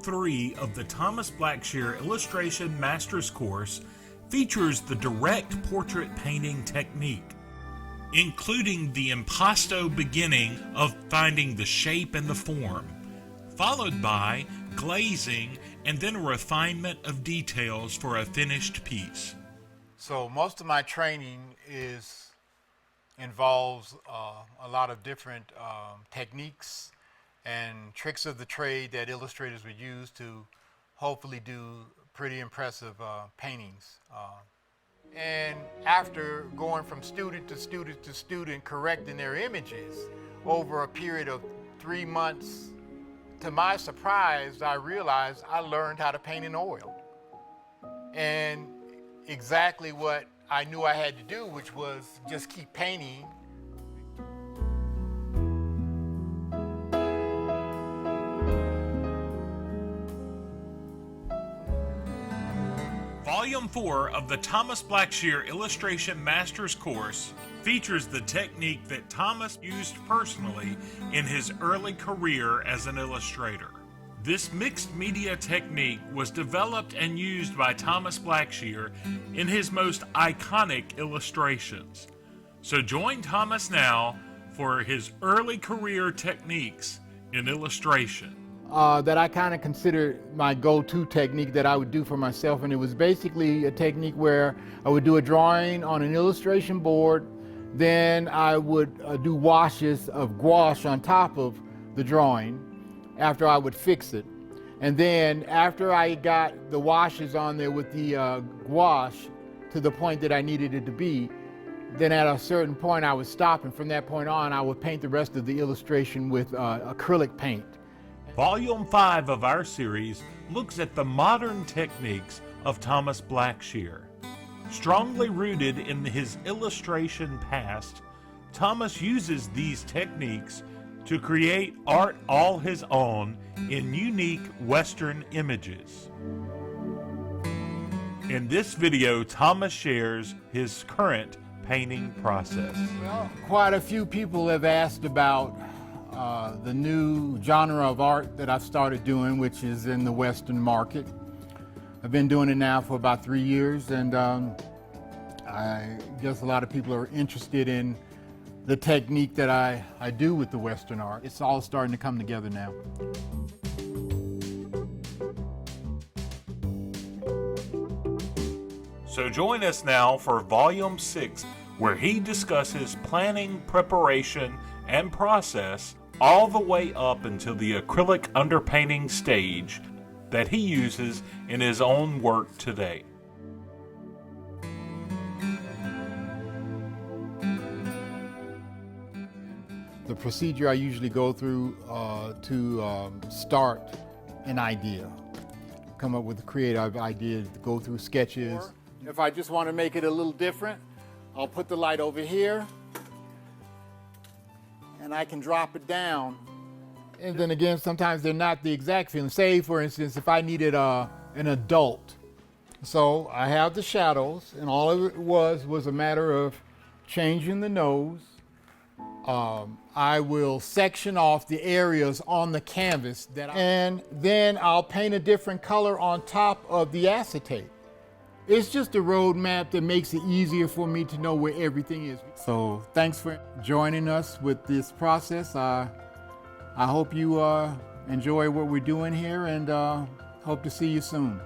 3 of the Thomas Blackshear Illustration Master's Course features the direct portrait painting technique, including the impasto beginning of finding the shape and the form, followed by glazing and then a refinement of details for a finished piece. So most of my training involves a lot of different techniques and tricks of the trade that illustrators would use to hopefully do pretty impressive paintings. And after going from student to student to student correcting their images over a period of 3 months, to my surprise, I realized I learned how to paint in oil. And exactly what I knew I had to do, which was just keep painting. Volume 4 of the Thomas Blackshear Illustration Master's Course features the technique that Thomas used personally in his early career as an illustrator. This mixed media technique was developed and used by Thomas Blackshear in his most iconic illustrations. So join Thomas now for his early career techniques in illustration. That I kind of considered my go-to technique that I would do for myself, and it was basically a technique where I would do a drawing on an illustration board, then I would do washes of gouache on top of the drawing after I would fix it. And then after I got the washes on there with the gouache to the point that I needed it to be, then at a certain point I would stop, and from that point on I would paint the rest of the illustration with acrylic paint. Volume 5 of our series looks at the modern techniques of Thomas Blackshear. Strongly rooted in his illustration past, Thomas uses these techniques to create art all his own in unique Western images. In this video, Thomas shares his current painting process. Well, quite a few people have asked about the new genre of art that I've started doing, which is in the Western market. I've been doing it now for about 3 years, and I guess a lot of people are interested in the technique that I do with the Western art. It's all starting to come together now. So join us now for Volume 6, where he discusses planning, preparation, and process all the way up until the acrylic underpainting stage that he uses in his own work today. The procedure I usually go through to start an idea, come up with a creative idea, to go through sketches. If I just want to make it a little different, I'll put the light over here, and I can drop it down. And then again, sometimes they're not the exact feeling. Say, for instance, if I needed an adult. So I have the shadows, and all it was a matter of changing the nose. I will section off the areas on the canvas, and then I'll paint a different color on top of the acetate. It's just a roadmap that makes it easier for me to know where everything is. So thanks for joining us with this process. I hope you enjoy what we're doing here, and hope to see you soon.